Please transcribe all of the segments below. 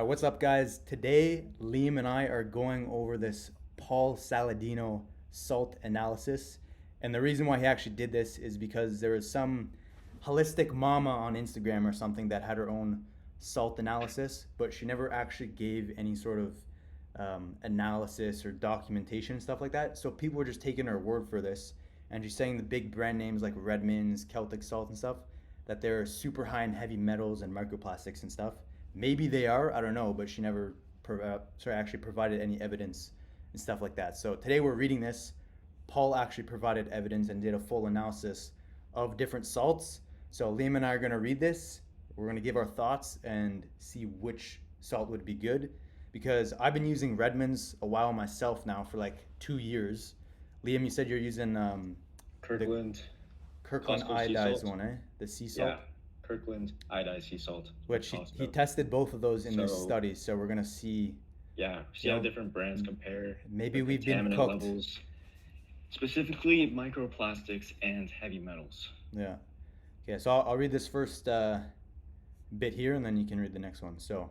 What's up, guys? Today, Liam and I are going over this Paul Saladino salt analysis. And the reason why he actually did this is because there was some holistic mama on Instagram or something that had her own salt analysis, but she never actually gave any sort of analysis or documentation and stuff like that. So people were just taking her word for this. And she's saying the big brand names like Redmond's, Celtic Salt, and stuff, that they're super high in heavy metals and microplastics and stuff. Maybe they are, I don't know, but she never actually provided any evidence and stuff like that. So today we're reading this. Paul actually provided evidence and did a full analysis of different salts. So Liam and I are going to read this. We're going to give our thoughts and see which salt would be good, because I've been using Redmond's a while myself now for like 2 years. Liam, you said you're using Kirkland, the Kirkland Costco sea iodized salt. one, eh? The sea Yeah, salt, Kirkland iodized sea salt from which he Costco. tested both of those in this So study. So we're gonna see, yeah, see you how know, different brands compare maybe the we've been contaminant cooked. levels, specifically microplastics and heavy metals. Yeah. Okay, so I'll read this first bit here, and then you can read the next one. So,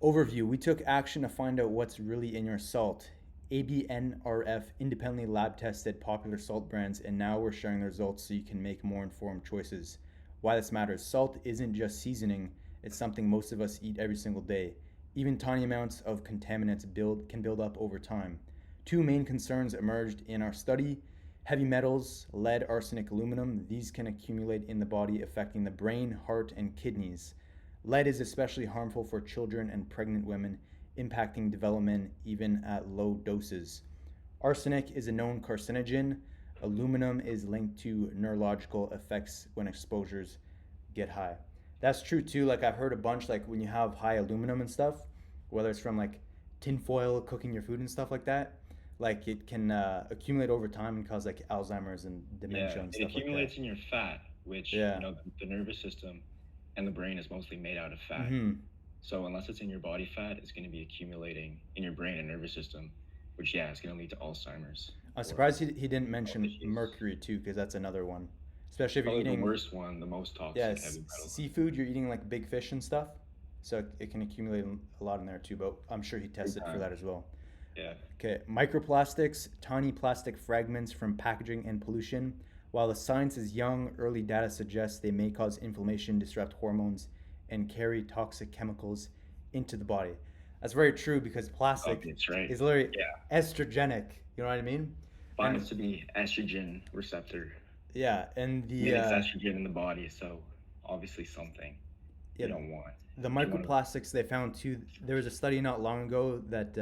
overview: we took action to find out what's really in your salt. ABNRF independently lab tested popular salt brands, and now we're sharing the results so you can make more informed choices. Why this matters: salt isn't just seasoning, it's something most of us eat every single day. Even tiny amounts of contaminants can build up over time. Two main concerns emerged in our study: heavy metals, lead, arsenic, aluminum. These can accumulate in the body, affecting the brain, heart, and kidneys. Lead is especially harmful for children and pregnant women, impacting development even at low doses. Arsenic is a known carcinogen. Aluminum is linked to neurological effects when exposures get high. That's true too. Like I've heard a bunch, like when you have high aluminum and stuff, whether it's from like tinfoil cooking your food and stuff like that, like it can accumulate over time and cause like Alzheimer's and Yeah, dementia and it stuff like that. accumulates in your fat, which, Yeah. the nervous system and the brain is mostly made out of fat. Mm-hmm. So unless it's in your body fat, it's going to be accumulating in your brain and nervous system, which, yeah, is going to lead to Alzheimer's I'm or surprised he didn't health mention issues. mercury too, because that's another one. Especially if you're Probably the eating, worst one, the most yeah, toxic heavy metal. seafood, you're eating like big fish and stuff. So it can accumulate a lot in there too, but I'm sure he Big tested for time. that as well. Yeah. Okay, microplastics, tiny plastic fragments from packaging and pollution. While the science is young, early data suggests they may cause inflammation, disrupt hormones, and carry toxic chemicals into the body. That's very true because plastic Obvious, right? is literally Yeah. estrogenic. You know what I mean? And Binds to the estrogen receptor. yeah, and I mean, it's estrogen in the body, so obviously something yeah, you don't want. the You want to, microplastics they found too. There was a study not long ago that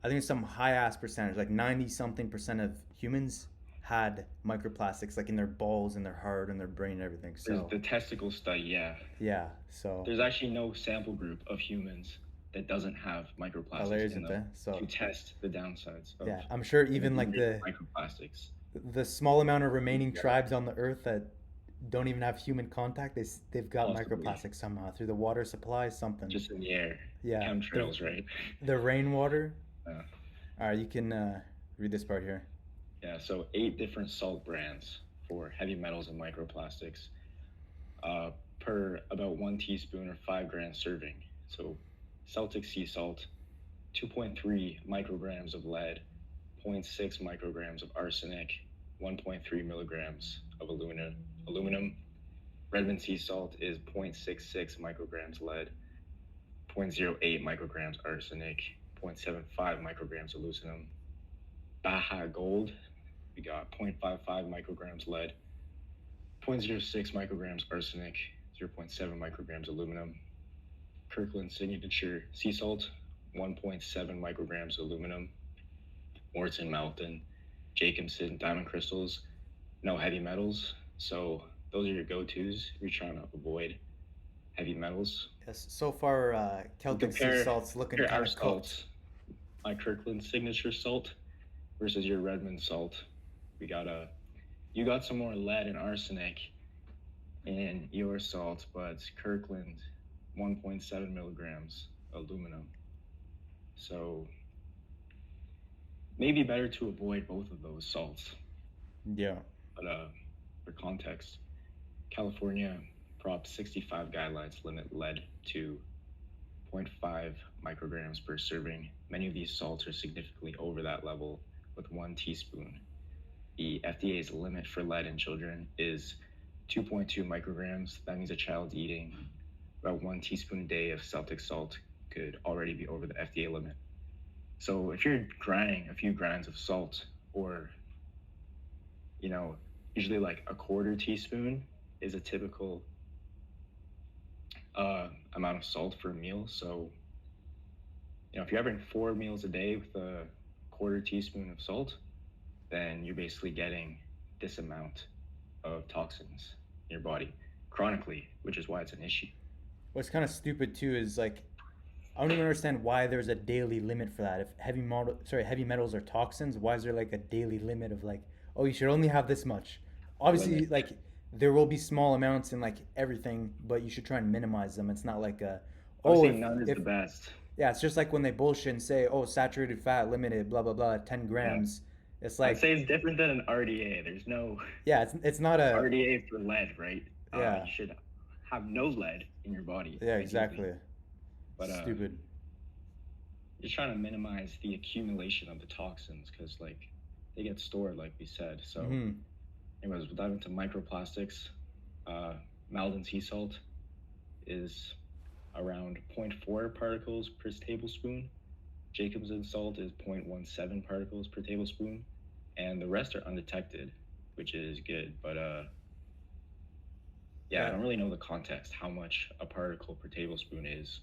I think it's some high ass percentage, like 90 something percent of humans had microplastics like in their balls and their heart and their brain and everything. there's So the testicle study, yeah. yeah, so There's actually no sample group of humans that doesn't have microplastics hilarious, in isn't them it? So to test the downsides of yeah, I'm sure the even like dangers of microplastics. the small amount of remaining Yeah, tribes on the earth that don't even have human contact, they've got possibly. microplastics somehow through the water supply, something. Just in the air. Yeah, Chemtrails, right? the rainwater. Uh, All right, you can read this part here. yeah, so 8 different salt brands for heavy metals and microplastics uh, per about 1 teaspoon or 5 gram serving. So Celtic sea salt, 2.3 micrograms of lead, zero point 0.6 micrograms of arsenic, 1.3 milligrams of aluminum. Redmond sea salt is 0.66 micrograms lead, 0.08 micrograms arsenic, 0.75 micrograms aluminum. Baja Gold, we got 0.55 micrograms lead, 0.06 micrograms arsenic, 0.7 micrograms aluminum. Kirkland Signature Sea Salt, 1.7 micrograms aluminum. Morton Mountain, Jacobson Diamond Crystals, no heavy metals. So those are your go-tos if you're trying to avoid heavy metals. Yes, so far, And Celtic sea salt's looking kind our of cooked. salts, my Kirkland Signature Salt versus your Redmond Salt. We got you got some more lead and arsenic in your salt, but Kirkland 1.7 milligrams aluminum. So maybe better to avoid both of those salts. Yeah. But for context, California Prop 65 guidelines limit lead to 0.5 micrograms per serving. Many of these salts are significantly over that level with 1 teaspoon. The FDA's limit for lead in children is 2.2 micrograms. That means a child eating about 1 teaspoon a day of Celtic salt could already be over the FDA limit. So if you're grinding a few grains of salt, or usually like a quarter teaspoon is a typical amount of salt for a meal. So if you're having 4 meals a day with a quarter teaspoon of salt, then you're basically getting this amount of toxins in your body chronically, which is why it's an issue. What's kind of stupid too is like I don't even understand why there's a daily limit for that. If heavy metals are toxins, why is there like a daily limit of like, oh, you should only have this much? Obviously, Limit. like there will be small amounts in like everything, but you should try and minimize them. It's not like oh, Obviously, if none is if the best. yeah, it's just like when they bullshit and say, oh, saturated fat limited, blah blah blah, 10 Yeah. grams. It's I'd like, say it's different than an RDA. There's no yeah, it's not a RDA for lead, right? yeah, You should have no lead in your body, yeah, ideally. exactly. But Stupid. you're trying to minimize the accumulation of the toxins because, like, they get stored, like we said. So, Hmm. anyways, we'll dive into microplastics. Maldon sea salt is around zero point 0.4 particles per tablespoon. Jacobson salt is 0.17 particles per tablespoon, and the rest are undetected, which is good. But yeah, I don't really know the context how much a particle per tablespoon is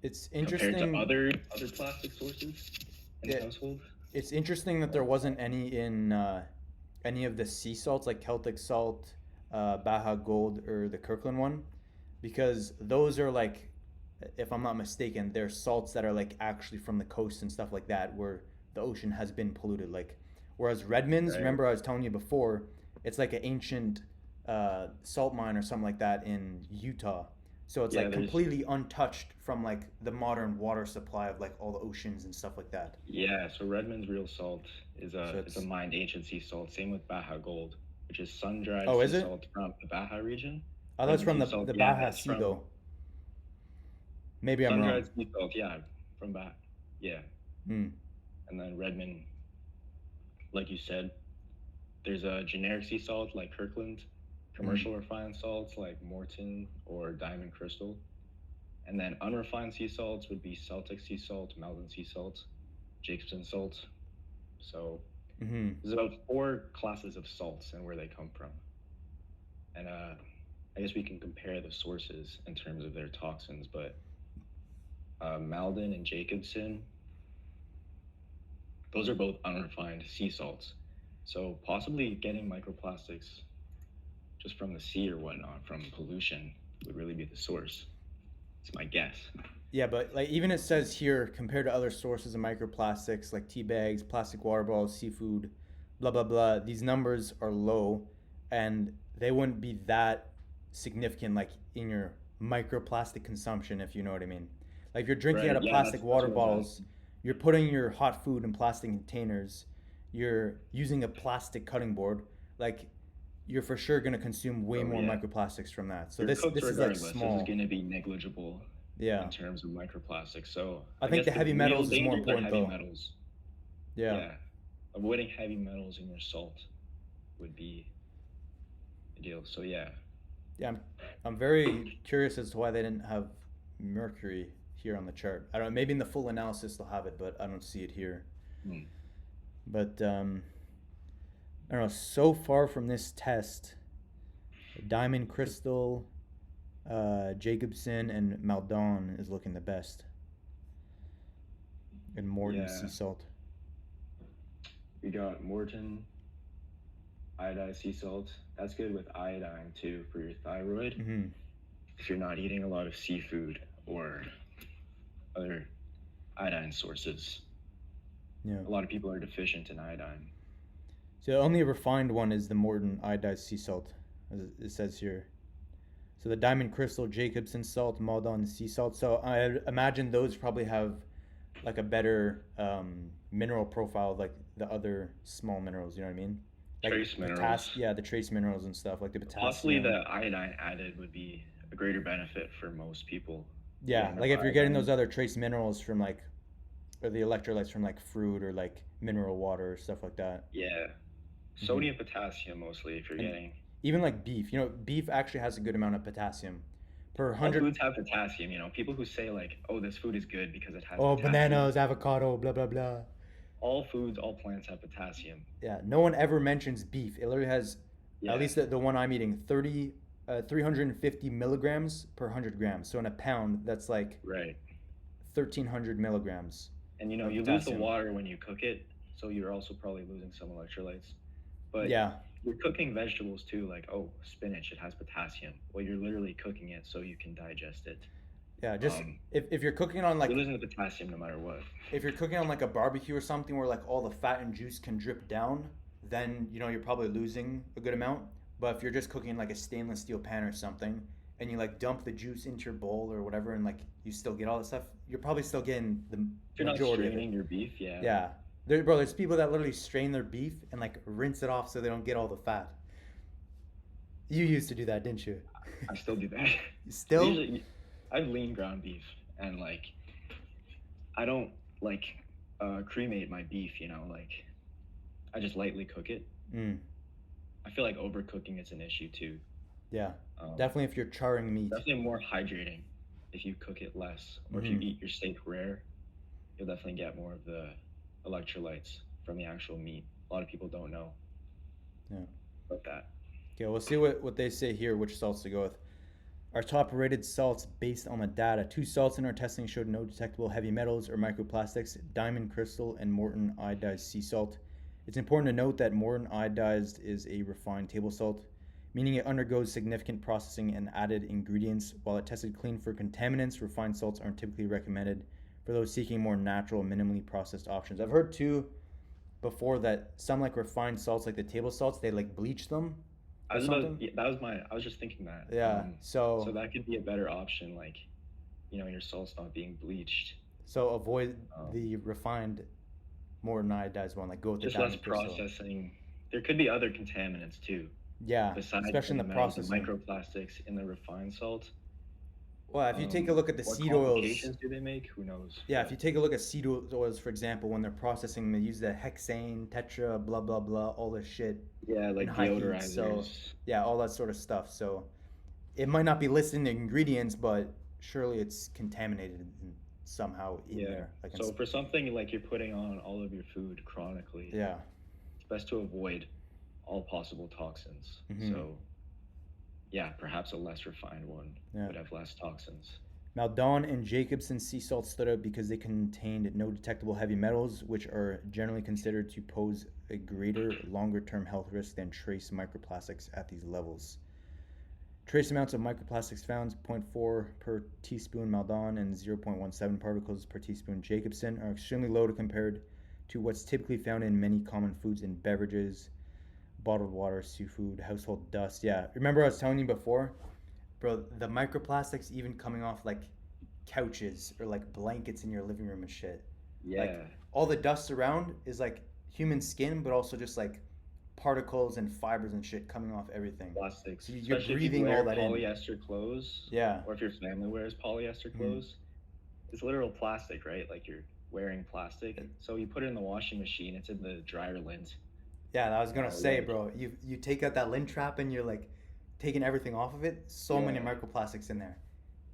It's compared to interesting. other plastic sources in the Yeah, household. it's interesting that there wasn't any in any of the sea salts like Celtic salt, Baja Gold, or the Kirkland one, because those are like, if I'm not mistaken, they're salts that are like actually from the coast and stuff like that, where the ocean has been polluted. Like, whereas Redmond's, Right. remember I was telling you before, it's like an ancient salt mine or something like that in Utah. So it's Yeah, like there's completely untouched from like the modern water supply of like all the oceans and stuff like that. yeah. So Redmond's real salt So is a it's mined ancient sea salt. Same with Baja Gold, which is sun dried oh, sea is it? salt from the Baja region. Oh, that's Redmond from sea the salt, the yeah, Baja it's Sea from though. Maybe I'm sun wrong. dried sea salt, yeah, from Baja. Yeah, Hmm. and then Redmond, like you said, there's a generic sea salt like Kirkland, Hmm. commercial refined salts like Morton or Diamond Crystal, and then unrefined sea salts would be Celtic sea salt, Maldon sea salt, Jacobson salt. So Hmm. there's about 4 classes of salts and where they come from, and I guess we can compare the sources in terms of their toxins, but Maldon and Jacobson, those are both unrefined sea salts. So possibly getting microplastics just from the sea or whatnot, from pollution, would really be the source. It's my guess. Yeah, but like even it says here compared to other sources of microplastics like tea bags, plastic water bottles, seafood, blah blah blah, these numbers are low and they wouldn't be that significant like in your microplastic consumption if you know what I mean. Like if you're drinking out Right. of Yeah, plastic that's water what I was bottles, asking. you're putting your hot food in plastic containers, you're using a plastic cutting board, like you're for sure going to consume way So more yeah, microplastics from that. So you're this cooked this is like regardless. This is small. going to be negligible Yeah. in terms of microplastics. So I I think guess the the heavy real metals is more dangers are important heavy though. metals. Yeah. Yeah, avoiding heavy metals in your salt would be ideal. So yeah, Yeah, I'm very curious as to why they didn't have mercury here on the chart. I don't know, maybe in the full analysis they'll have it, but I don't see it here. hmm. But I don't know, so far from this test, Diamond Crystal, Jacobson, and Maldon is looking the best. And Morton Yeah, Sea Salt. we got Morton iodized sea salt. That's good with iodine too for your thyroid. Mm-hmm. If you're not eating a lot of seafood or other iodine sources, Yeah. a lot of people are deficient in iodine. So the only refined one is the Morton iodized sea salt, as it says here. So the Diamond Crystal, Jacobson salt, Maldon sea salt. So I imagine those probably have like a better mineral profile, like the other small minerals. You know what I mean? Like Trace minerals. yeah, the trace minerals and stuff, like the Possibly potassium. the iodine added would be a greater benefit for most people. Yeah, getting the like if you're getting those iodine. other trace minerals from like, or the electrolytes from like fruit or like mineral water or stuff like that. Yeah, Hmm. sodium, potassium mostly if you're And getting. even like beef, beef actually has a good amount of potassium per All 100. foods have potassium. People who say like, "Oh, this food is good because it has Oh, potassium." bananas, avocado, blah blah blah. All foods, all plants have potassium. Yeah, no one ever mentions beef. It literally has, at Yeah, least the one I'm eating, 350 milligrams per 100 grams. So in a pound, that's like right. 1,300 milligrams And of you lose the potassium. water when you cook it, so you're also probably losing some electrolytes. But Yeah, you're cooking vegetables too, like, oh, spinach, it has potassium. Well, you're literally cooking it so you can digest it. yeah. Just Um, if you're cooking on you're like, losing the potassium no matter what. if you're cooking on like a barbecue or something where like all the fat and juice can drip down, then you're probably losing a good amount. But if you're just cooking in like a stainless steel pan or something, and you like dump the juice into your bowl or whatever, and like you still get all the stuff, you're probably still getting the If you're not majority of it. straining your beef, yeah, Yeah, there's people that literally strain their beef and like rinse it off so they don't get all the fat. You used to do that, didn't you? I still do that. Still? Usually, I have lean ground beef, and like, I don't like cremate my beef, like, I just lightly cook it. Mm, I feel like overcooking is an issue too. yeah, Um, definitely if you're charring meat. Definitely more hydrating if you cook it less, or if you Hmm. eat your steak rare, you'll definitely get more of the electrolytes from the actual meat. A lot of people don't know Yeah. about that. Okay, we'll see what they say here, which salts to go with. Our top rated salts based on the data. Two salts in our testing showed no detectable heavy metals or microplastics, diamond crystal and Morton iodized sea salt. It's important to note that Morton iodized is a refined table salt, meaning it undergoes significant processing and added ingredients. While it tested clean for contaminants, refined salts aren't typically recommended for those seeking more natural, minimally processed options. I've heard too before that some like refined salts, like the table salts, they like bleach them I or was about something. yeah, that was my I was just thinking that. Yeah. So So that could be a better option, like your salt's not being bleached. so avoid Um, the refined more iodized one. Like go with the just less diamond crystal. processing. There could be other contaminants too, Yeah, besides especially in heavy the metals and processing. microplastics in the refined salt. Well, if you take a look at the What seed oils, complications do they make? Who knows? yeah, if But you take a look at seed oils, for example, when they're processing, they use the hexane, tetra, blah blah blah, all this shit yeah, in like high heat. So deodorizers. yeah, all that sort of stuff. So it might not be listed in the ingredients, but surely it's contaminated somehow in Yeah. there. Like So for something like you're putting on all of your food chronically, yeah. it's best to avoid all possible toxins. Hmm. So yeah, perhaps a less refined one Yeah. would have less toxins. Maldon and Jacobson sea salts stood out because they contained no detectable heavy metals, which are generally considered to pose a greater, longer term health risk than trace microplastics at these levels. Trace amounts of microplastics found, zero point 0.4 per teaspoon Maldon and 0.17 particles per teaspoon Jacobson, are extremely low compared to what's typically found in many common foods and beverages, bottled water, seafood, household dust. Yeah, remember I was telling you before, bro, the microplastics even coming off like couches or like blankets in your living room and shit. Like Yeah. all the dust around is like human skin, but also just like particles and fibers and shit coming off everything. Plastics, So you're especially if you breathing all wear that in. polyester clothes, Yeah. or if your family wears polyester Mhm. clothes, it's literal plastic, right? Like you're wearing plastic. So you put it in the washing machine, it's in the dryer lint. Yeah, I was gonna say, Like, bro, you take out that lint trap and you're like taking everything off of it. So many yeah, microplastics in there.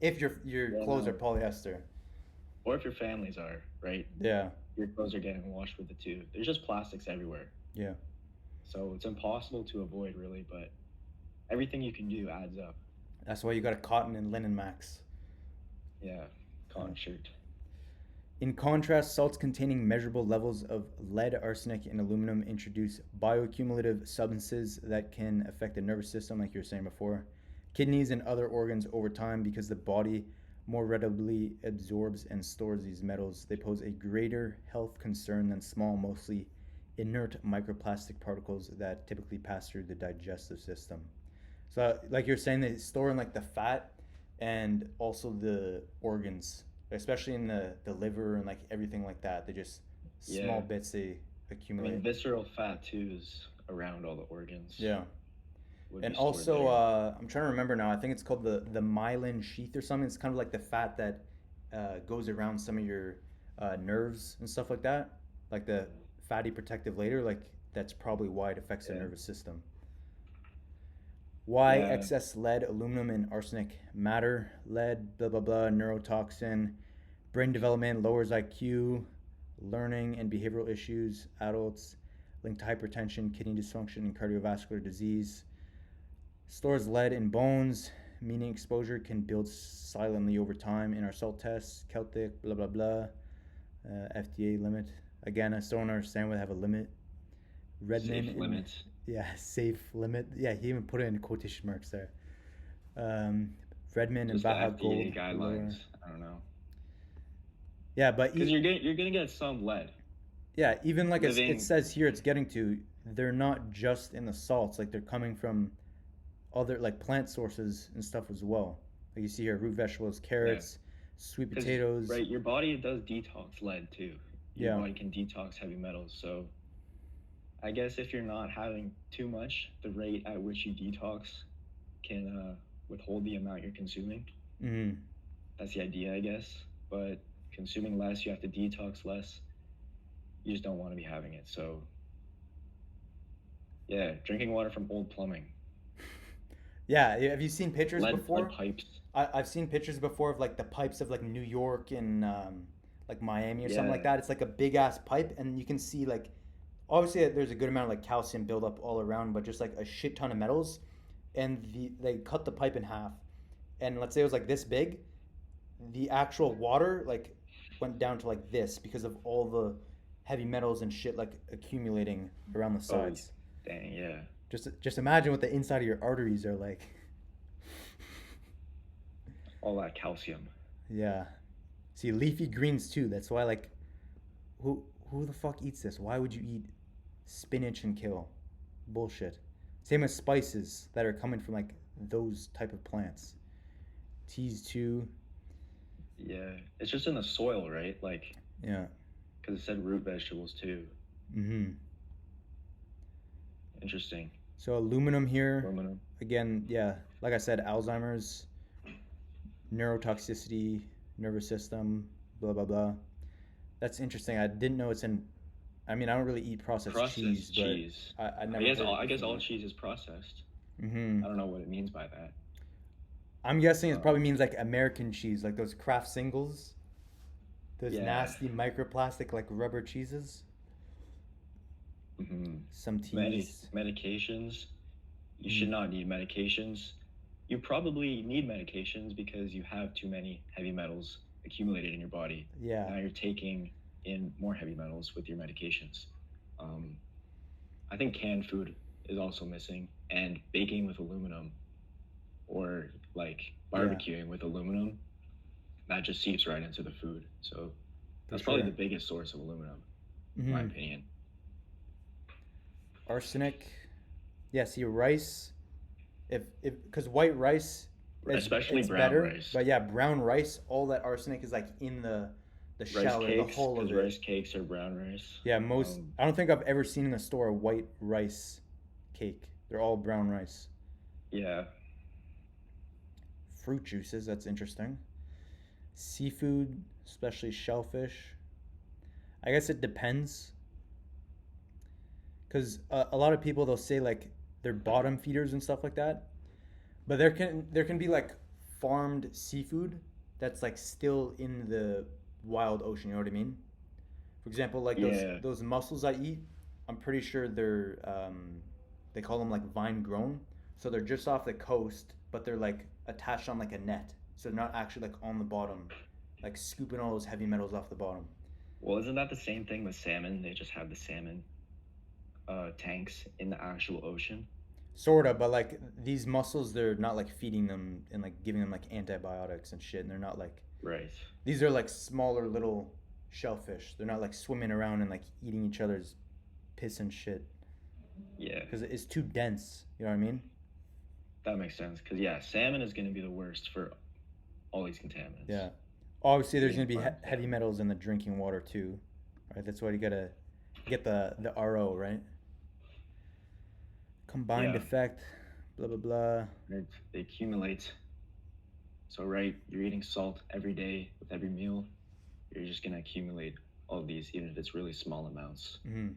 If your yeah, clothes are no. polyester. Or if your families are, right? Yeah. Your clothes are getting washed with it too. There's just plastics everywhere. Yeah. So it's impossible to avoid, really, but everything you can do adds up. That's why you got a cotton and linen max. Yeah, Yeah. cotton shirt. In contrast, salts containing measurable levels of lead, arsenic, and aluminum introduce bioaccumulative substances that can affect the nervous system, like you were saying before, kidneys, and other organs over time because the body more readily absorbs and stores these metals. They pose a greater health concern than small, mostly inert microplastic particles that typically pass through the digestive system. So, like you're saying, they store in like the fat and also the organs, especially in the liver and like everything like that. They just small Yeah. bits they I mean, accumulate. visceral fat too is around all the organs. Yeah. would be And stored also, there. I'm trying to remember now. I think it's called the myelin sheath or something. It's kind of like the fat that goes around some of your nerves and stuff like that, like the fatty protective layer. Like that's probably why it affects the Yeah. nervous system. Why Yeah. excess lead, aluminum, and arsenic matter? Lead, blah blah blah, neurotoxin, brain development, lowers IQ, learning and behavioral issues, adults, linked to hypertension, kidney dysfunction, and cardiovascular disease. Stores lead in bones, meaning exposure can build silently over time in our salt tests. Celtic, blah blah blah. FDA limit. Again, I still don't understand why they have a limit. Redmond Safe and limits. yeah, safe limit. Yeah, he even put it in quotation marks there. Um, Redmond and Just the Baja Gold FDA guidelines. lower. I don't know. Yeah, but Because you're gonna get some lead. yeah, even like it Living. says here, it's getting to. They're not just in the salts. Like they're coming from other like plant sources and stuff as well. Like you see here, root vegetables, Yeah. carrots, sweet Because potatoes. right, your body does detox lead too. Your Yeah. body can detox heavy metals. So I guess if you're not having too much, the rate at which you detox can withhold the amount you're consuming. Mm-hmm. That's the idea, I guess. But consuming less, you have to detox less. You just don't want to be having it. So yeah, drinking water from old plumbing, Yeah. Have you seen pictures lead before? pipes. I've seen pictures before of like the pipes of like New York and like Miami or something like Yeah, that. It's like a big ass pipe, and you can see like obviously there's a good amount of like calcium buildup all around, but just like a shit ton of metals. And they cut the pipe in half, and let's say it was like this big, the actual water like went down to like this because of all the heavy metals and shit like accumulating around the oh, sides. dang, yeah. Just imagine what the inside of your arteries are like. All that calcium. Yeah. See, leafy greens too. That's why like who who the fuck eats this? Why would you eat spinach and kale? Bullshit. Same as spices that are coming from like those type of plants. Teas too. Yeah, it's just in the soil, right? Like, Yeah. because it said root vegetables too. Mm-hmm. Interesting. So aluminum here. Aluminum. Again, yeah, like I said, Alzheimer's, neurotoxicity, nervous system, blah blah blah. That's interesting. I didn't know it's in. I mean, I don't really eat processed cheese, Processed but cheese. I I never guess heard all it I guess all before. cheese is processed. Mm-hmm. I don't know what it means by that. I'm guessing it probably Um, means like American cheese, like those Kraft singles, those yeah. nasty microplastic like rubber cheeses. hmm Some teas. Medications. You should Mm, not need medications. You probably need medications because you have too many heavy metals accumulated in your body. yeah, Now you're taking in more heavy metals with your medications. Um, I think canned food is also missing, and baking with aluminum or like yeah, barbecuing with aluminum, that just seeps right into the food. So for that's probably the sure. biggest source of aluminum, in my Mm-hmm. opinion. Arsenic. Yeah, see rice. If because white rice is Especially it's brown better, rice. but yeah, brown rice, all that arsenic is like in the Rice shell or the cakes, hull of because it. rice cakes are brown rice. Yeah, most I don't think I've ever seen in the store a white rice cake. They're all brown rice. Yeah, Fruit juices, that's interesting. Seafood, especially shellfish. I guess it depends because a lot of people they'll say like they're bottom feeders and stuff like that. But there can be like farmed seafood that's like still in the wild ocean. You know what I mean? For example, like yeah, those mussels I eat, I'm pretty sure they call them like vine grown. So they're just off the coast, but they're like attached on like a net. So they're not actually like on the bottom, like scooping all those heavy metals off the bottom. well, isn't that the same thing with salmon? They just have the salmon tanks in the actual ocean. Sorta, but like these mussels, they're not like feeding them and like giving them like antibiotics and shit. And they're not like Right. these are like smaller little shellfish. They're not like swimming around and like eating each other's piss and shit Yeah, because it's too dense. You know what I mean? that makes sense. Because yeah, salmon is going to be the worst for all these contaminants Yeah. Obviously, there's being gonna be farmed heavy salmon. metals in the drinking water too, right? That's why you gotta get the RO right. Combined Yeah, effect. blah blah blah. Right? They accumulate. So, right, you're eating salt every day with every meal. You're just gonna accumulate all of these, even if it's really small amounts. Mm-hmm.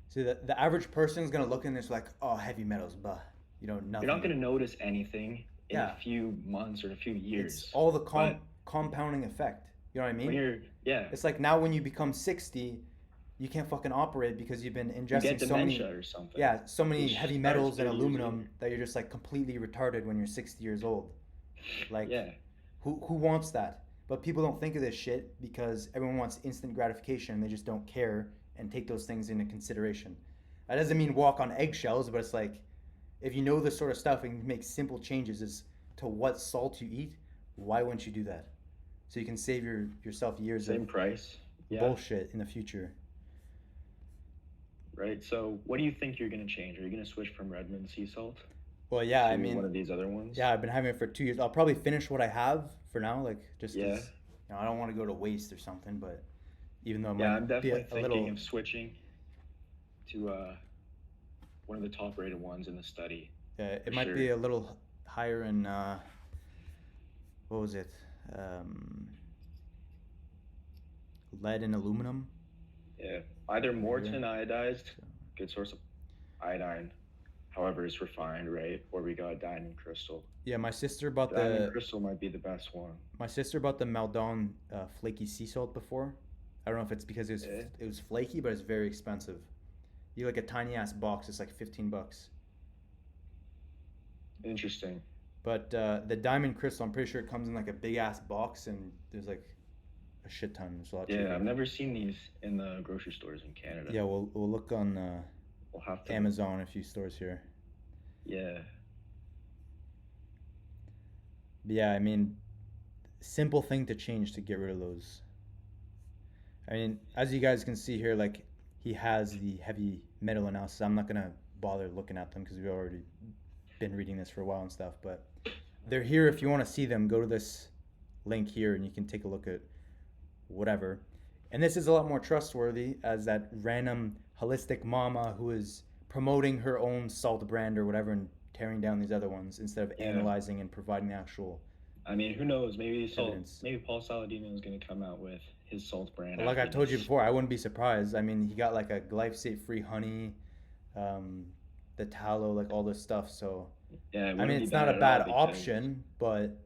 So the average person is gonna look in this like, oh, heavy metals, but you know You're not nothing. gonna notice anything in a Yeah, few months or a few it's years. all the But compounding effect. You know what I when mean? you're, yeah, It's like now when you become 60, you can't fucking operate because you've been you get ingesting so many, dementia or something, yeah, so many which heavy starts metals and 30 years later. aluminum that you're just like completely retarded when you're 60 years old. Like, Yeah, who wants that? But people don't think of this shit because everyone wants instant gratification and they just don't care and take those things into consideration. That doesn't mean walk on eggshells, but it's like if you know this sort of stuff and make simple changes as to what salt you eat, why wouldn't you do that? So you can save yourself years of same price. Yeah, bullshit in the future. right. So, what do you think you're gonna change? Are you gonna switch from Redmond sea salt Well, yeah, I to one mean, of these other ones? yeah, I've been having it for 2 years. I'll probably finish what I have for now, like just Yeah, because I don't want to go to waste or something. But even though it yeah. I'm might be definitely a thinking little, of switching to one of the top rated ones in the study it for might sure. be a little higher in what was it? Um, Lead and aluminum. Yeah, either Right here. Morton iodized, So, good source of iodine. However, it's refined, right? Or we got diamond crystal. yeah, my sister bought Diamond the crystal might be the best one. Maldon flaky sea salt before. I don't know if it's because Yeah, it was flaky, but it's very expensive. You like a tiny ass box, it's like $15. interesting. But the diamond crystal, I'm pretty sure it comes in like a big ass box, and there's like a shit ton. It's a lot Yeah, I've cheaper. never seen these in the grocery stores in Canada. Yeah, we'll look on We'll have to. Amazon, a few stores here. Yeah, But yeah, I mean, simple thing to change to get rid of those. I mean, as you guys can see here, like he has the heavy metal analysis. I'm not gonna bother looking at them because we've already been reading this for a while and stuff. But they're here if you want to see them. Go to this link here and you can take a look at whatever. And this is a lot more trustworthy as that random holistic mama who is promoting her own salt brand or whatever and tearing down these other ones instead of yeah. analyzing and providing the actual I mean, who knows? evidence. Maybe Paul Saladino is going to come out with his salt brand But like after I've told you this. before, I wouldn't be surprised. I mean, he got like a glyphosate-free honey, um, the tallow, like all this stuff. So Yeah, it I mean, wouldn't be it's not bad a at all bad because option, but it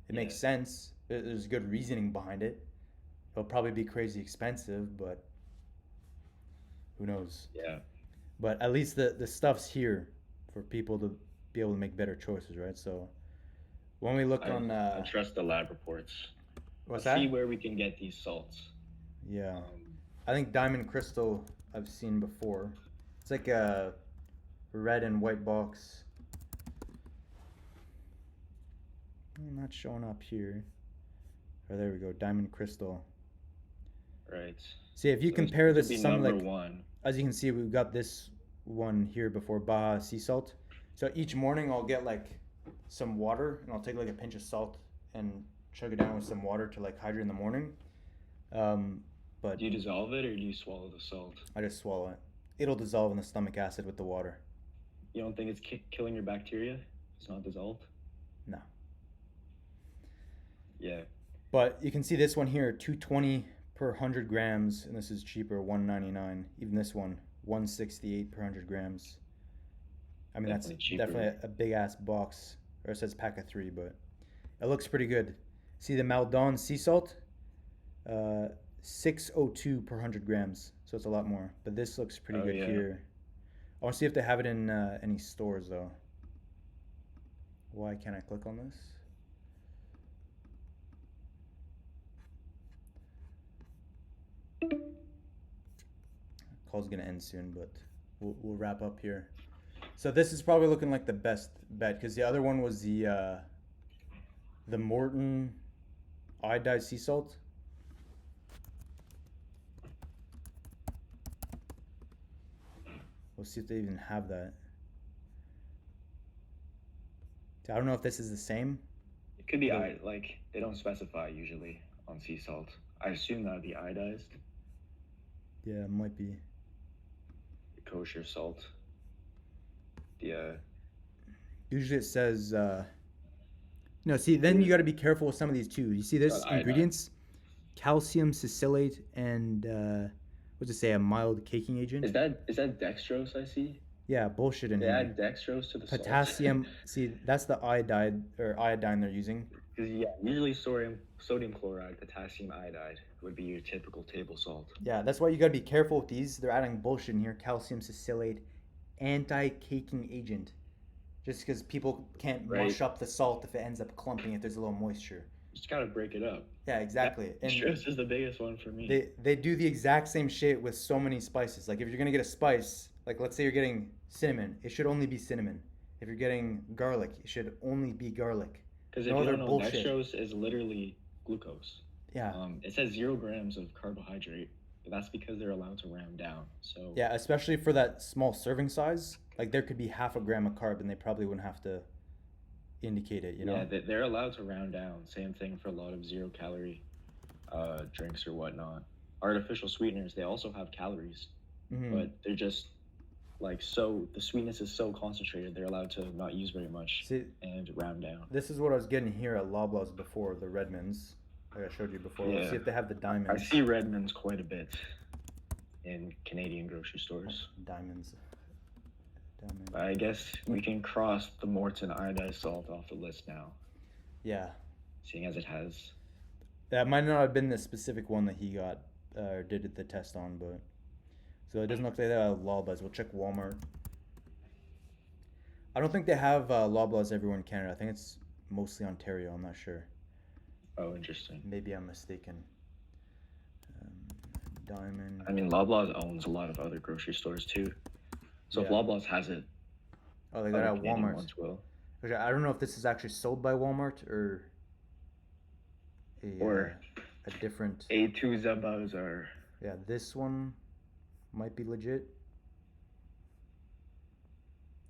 yeah, makes sense. There's good reasoning behind it. It'll probably be crazy expensive, but who knows? yeah. But at least the stuff's here for people to be able to make better choices, right? So when we look on I trust the lab reports. what's Let's see that? where we can get these salts. Yeah, Um, I think diamond crystal I've seen before. It's like a red and white box. Not showing up here. Oh, there we go. Diamond crystal. right. See, if you So compare this this would be to some number like, one. as you can see, we've got this one here before Baja sea salt. So each morning I'll get like some water and I'll take like a pinch of salt and chug it down with some water to like hydrate in the morning. But Do you dissolve it or do you swallow the salt? I just swallow it. It'll dissolve in the stomach acid with the water. You don't think it's killing your bacteria? It's not dissolved? No. Yeah. But you can see this one here, 220 per 100 grams, and this is cheaper, 199. Even this one, 168 per 100 grams. I mean, Definitely that's cheaper. definitely a big ass box, or it says pack of 3, but it looks pretty good. See the Maldon sea salt, 602 per 100 grams, so it's a lot more. But this looks pretty Oh good yeah. here. I want to see if they have it in any stores though. Why can't I click on this? Call's gonna end soon, but we'll wrap up here. So this is probably looking like the best bet because the other one was the Morton iodized sea salt. We'll see if they even have that. I don't know if this is the same. It could be But like they don't specify usually on sea salt. I assume that would be iodized, yeah, it might be. the kosher salt. The Usually it says, no, see, then you got to be careful with some of these too. You see Got this iodine. ingredients, calcium salicylate and what's it say, a mild caking agent? Is that dextrose? I see. Yeah, bullshit in They here. add dextrose to the salt. Potassium, see, that's the iodine they're using. Because yeah, usually sodium chloride, potassium iodide would be your typical table salt. Yeah, that's why you got to be careful with these. They're adding bullshit in here, calcium salicylate, anti-caking agent. Just because people can't Right? mush up the salt if it ends up clumping if there's a little moisture. Just gotta break it up. Yeah, exactly. And Dextrose is the biggest one for me. they do the exact same shit with so many spices. Like if you're gonna get a spice, like let's say you're getting cinnamon, it should only be cinnamon. If you're getting garlic, it should only be garlic. Because No if you other don't know, bullshit. dextrose is literally glucose. Yeah. It says 0 grams of carbohydrate, but that's because they're allowed to round down. So Yeah, especially for that small serving size. Like there could be half a gram of carb and they probably wouldn't have to indicate it, you know? yeah, they're allowed to round down. Same thing for a lot of 0 calorie drinks or whatnot. Artificial sweeteners, they also have calories, Mm-hmm. but they're just like so the sweetness is so concentrated they're allowed to not use very much See, and round down. this is what I was getting here at Loblaws before, the Redmonds. Like I showed you before. Let's Yeah. see if they have the I diamonds. see Redmonds quite a bit in Canadian grocery stores. Diamonds. Diamond. I guess we can cross the Morton iodized salt off the list now, Yeah. seeing as it has. That might not have been the specific one that he got or did the test on, but so it doesn't look like they have Loblaws. We'll check Walmart. I don't think they have Loblaws everywhere in Canada. I think it's mostly Ontario. I'm not sure. Oh, interesting. Maybe I'm mistaken. Diamond. I mean, Loblaws owns a lot of other grocery stores too. So if Yeah. Loblaws has it, Oh, they got it other at Canadian Walmart. ones will. Which I don't know if this is actually sold by Walmart or Or a different. A2 Zebas are. Yeah, this one might be legit.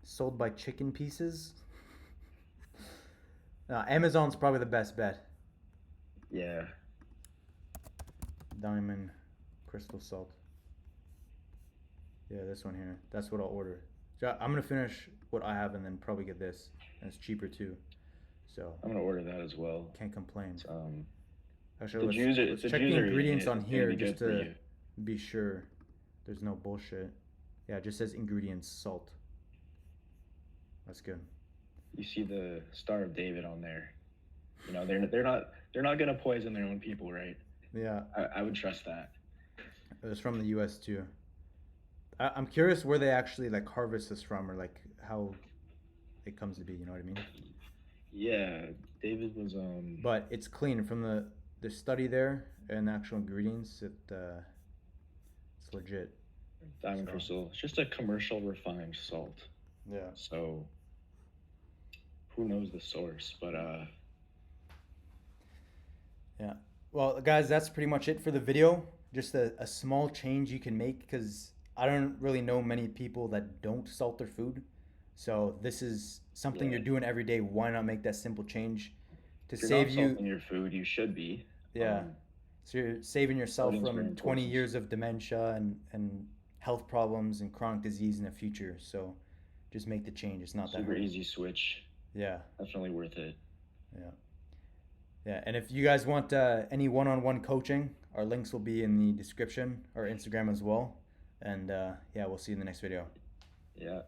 Sold by Chicken Pieces. Amazon's probably the best bet. Yeah. Diamond crystal salt. Yeah, this one here. That's what I'll order. So I'm gonna finish what I have and then probably get this, and it's cheaper too. So I'm gonna order that as well. can't complain. The Actually, juicer, let's the check the juicer ingredients is on gonna here be just good for to you. be sure there's no bullshit. Yeah, it just says ingredients, salt. That's good. You see the Star of David on there. You know they're not gonna poison their own people, right? Yeah, I would trust that. it was from the U.S. too. I'm curious where they actually like harvest this from, or like how it comes to be. You know what I mean? Yeah, David was But it's clean from the study there and the actual ingredients. It's legit. diamond So. crystal. It's just a commercial refined salt. Yeah. So who knows the source, but Yeah. Well, guys, that's pretty much it for the video. Just a small change you can make because I don't really know many people that don't salt their food. So this is something Yeah. you're doing every day. Why not make that simple change to if you're save not you? salting your food, you should be. Yeah. So you're saving yourself Salting's very from 20 important. years of dementia and health problems and chronic disease in the future. So just make the change. It's not that Super hard. easy switch. Yeah. Definitely worth it. Yeah. Yeah. And if you guys want any one-on-one coaching, our links will be in the description, our Instagram as well. And yeah, we'll see you in the next video. Yeah.